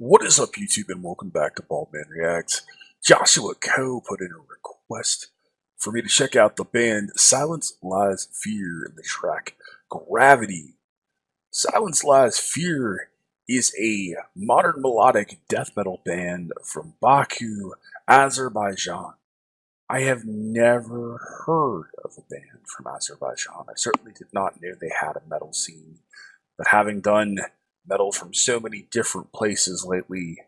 What is up, YouTube, and welcome back to Baldman Reacts. Joshua Coe put in a request for me to check out the band Silence Lies Fear and the track Gravity. Silence Lies Fear is a modern melodic death metal band from Baku, Azerbaijan. I have never heard of a band from Azerbaijan. I certainly did not know they had a metal scene, but having done metal from so many different places lately,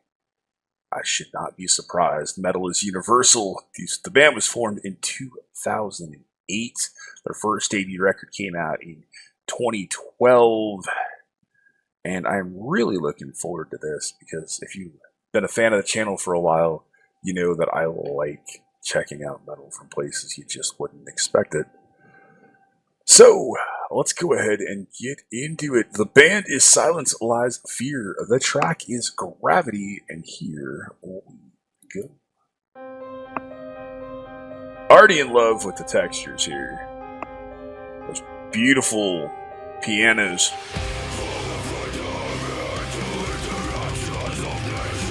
I should not be surprised. Metal is universal. The band was formed in 2008. Their first debut record came out in 2012. And I'm really looking forward to this because if you've been a fan of the channel for a while, you know that I like checking out metal from places you just wouldn't expect it. So, let's go ahead and get into it. The band is Silence Lies Fear. The track is Gravity, and here we go. Already in love with the textures here. Those beautiful pianos.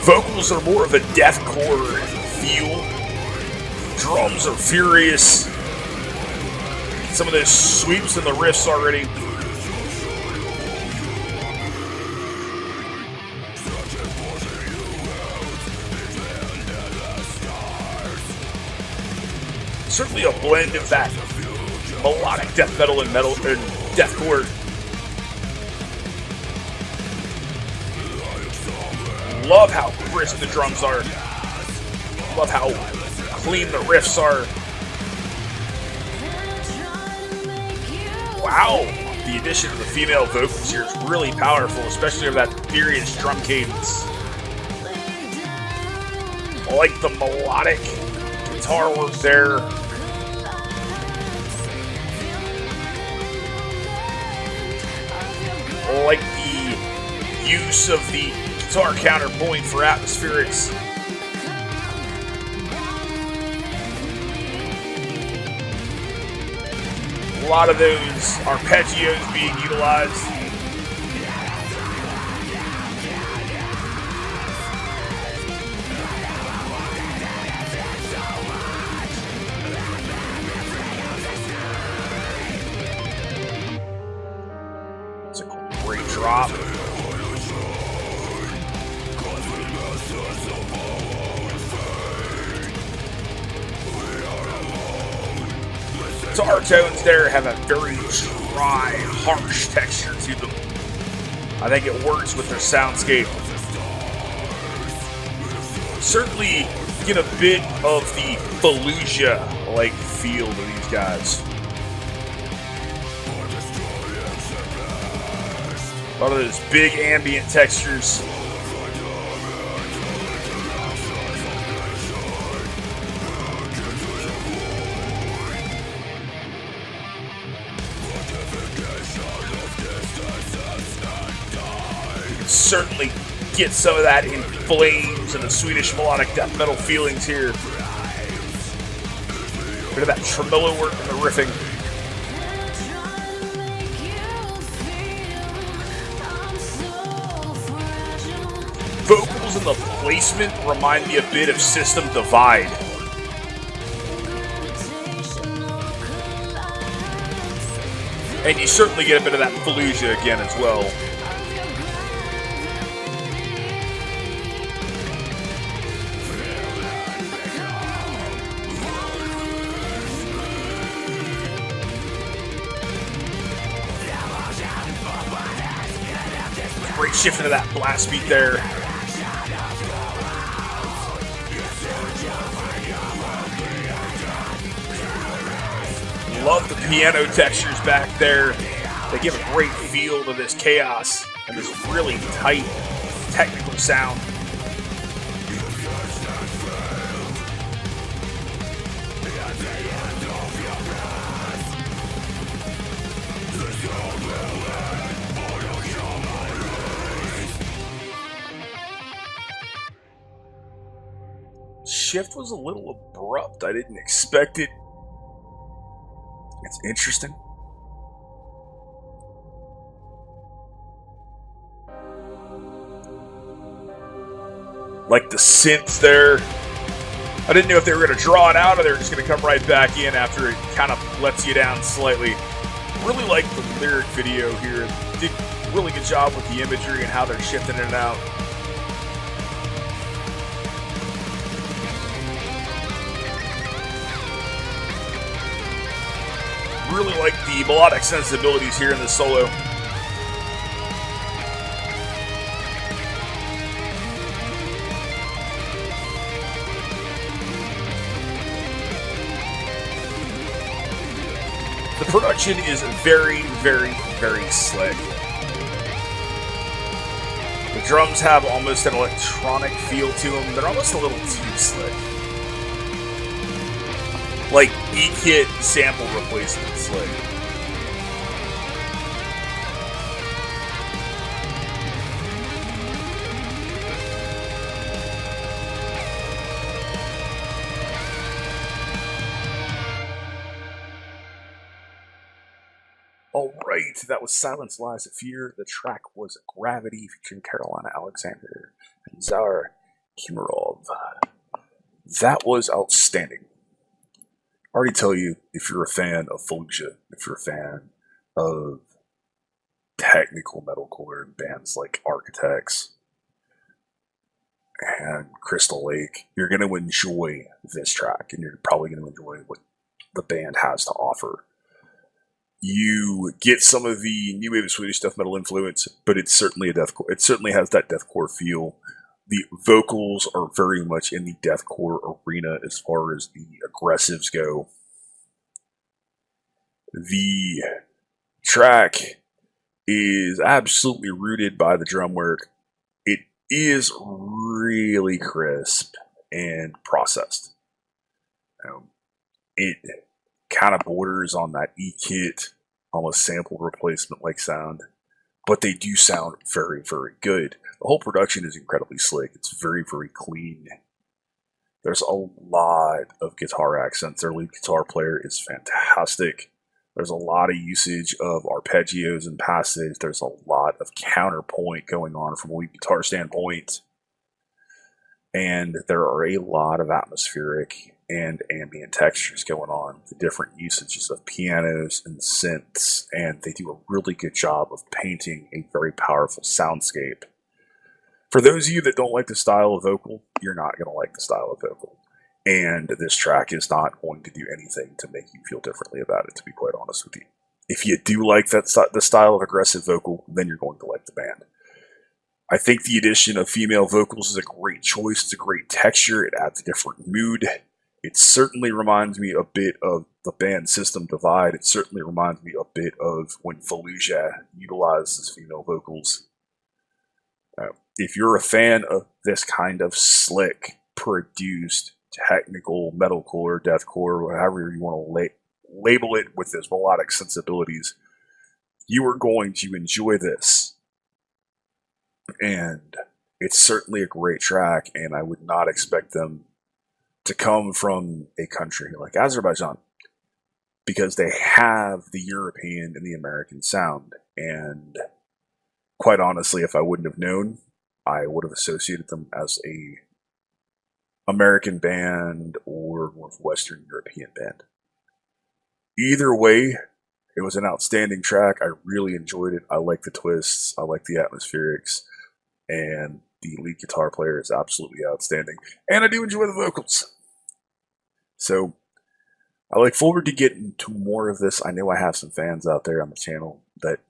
Vocals are more of a deathcore feel. Drums are furious. Some of those sweeps and the riffs already. Certainly a blend of that melodic death metal and deathcore. Love how crisp the drums are. Love how clean the riffs are. Wow, the addition of the female vocals here is really powerful, especially over that furious drum cadence. I like the melodic guitar work there. I like the use of the guitar counterpoint for atmospherics. A lot of those arpeggios being utilized. It's a great drop. Guitar tones there have a very dry, harsh texture to them. I think it works with their soundscape. Certainly get a bit of the Fallujah-like feel to these guys. A lot of those big ambient textures. Certainly get some of that in Flames and the Swedish melodic death metal feelings here. Bit of that tremolo work in the riffing. Vocals and the placement remind me a bit of System Divide. And you certainly get a bit of that Fallujah again as well. Great shift into that blast beat there. Love the piano textures back there. They give a great feel to this chaos and this really tight technical sound. Shift was a little abrupt. I didn't expect it. It's interesting. Like the synth there. I didn't know if they were going to draw it out or they were just going to come right back in after it kind of lets you down slightly. Really like the lyric video here. Did a really good job with the imagery and how they're shifting in and out. Really like the melodic sensibilities here in the solo. The production is very, very, very slick. The drums have almost an electronic feel to them. They're almost a little too slick. Like E-Kit sample replacement slick. Alright, that was Silence Lies of Fear. The track was Gravity featuring Carolina Alexander and Zar Kimarov. That was outstanding. I already tell you, if you're a fan of Fallujah, if you're a fan of technical metalcore bands like Architects and Crystal Lake, you're going to enjoy this track, and you're probably going to enjoy what the band has to offer. You get some of the new wave of Swedish death metal influence, but it's certainly a deathcore. It certainly has that deathcore feel. The vocals are very much in the deathcore arena as far as the aggressives go. The track is absolutely rooted by the drum work. It is really crisp and processed. It kind of borders on that E-Kit, almost sample replacement like sound, but they do sound very, very good. The whole production is incredibly slick. It's very, very clean. There's a lot of guitar accents. Their lead guitar player is fantastic. There's a lot of usage of arpeggios and passage. There's a lot of counterpoint going on from a lead guitar standpoint. And there are a lot of atmospheric and ambient textures going on, the different usages of pianos and synths, and they do a really good job of painting a very powerful soundscape. For those of you that don't like the style of vocal, you're not going to like the style of vocal. And this track is not going to do anything to make you feel differently about it, to be quite honest with you. If you do like the style of aggressive vocal, then you're going to like the band. I think the addition of female vocals is a great choice. It's a great texture. It adds a different mood. It certainly reminds me a bit of the band System Divide. It certainly reminds me a bit of when Fallujah utilizes female vocals. If you're a fan of this kind of slick, produced, technical, metalcore, deathcore, however you want to label it, with those melodic sensibilities, you are going to enjoy this. And it's certainly a great track, and I would not expect them to come from a country like Azerbaijan, because they have the European and the American sound. And quite honestly, if I wouldn't have known, I would have associated them as a American band or Western European band. Either way, it was an outstanding track. I really enjoyed it. I like the twists. I like the atmospherics. And the lead guitar player is absolutely outstanding. And I do enjoy the vocals. So I look forward to getting to more of this. I know I have some fans out there on the channel, that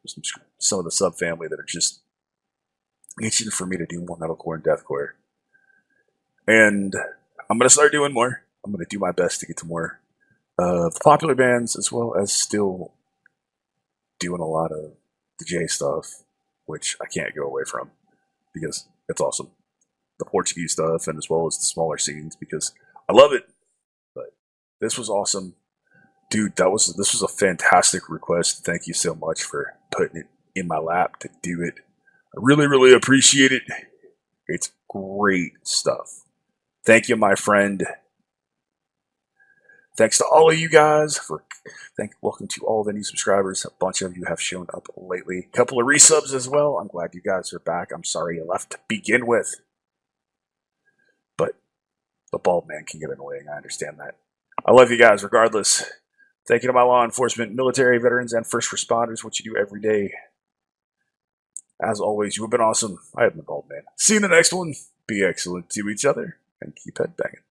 some of the sub-family that are just itching for me to do more metalcore and deathcore. And I'm going to start doing more. I'm going to do my best to get to more of the popular bands, as well as still doing a lot of the J stuff, which I can't go away from because it's awesome. The Portuguese stuff, and as well as the smaller scenes, because I love it. But this was awesome. Dude, this was a fantastic request. Thank you so much for putting it in my lap to do it. I really, really appreciate it. It's great stuff. Thank you, my friend. Thanks to all of you guys welcome to all the new subscribers. A bunch of you have shown up lately. A couple of resubs as well. I'm glad you guys are back. I'm sorry you left to begin with. the bald man can get annoying. I understand that. I love you guys regardless. Thank you to my law enforcement, military, veterans, and first responders, what you do every day. As always, you have been awesome. I have been Bald Man. See you in the next one. Be excellent to each other and keep head banging.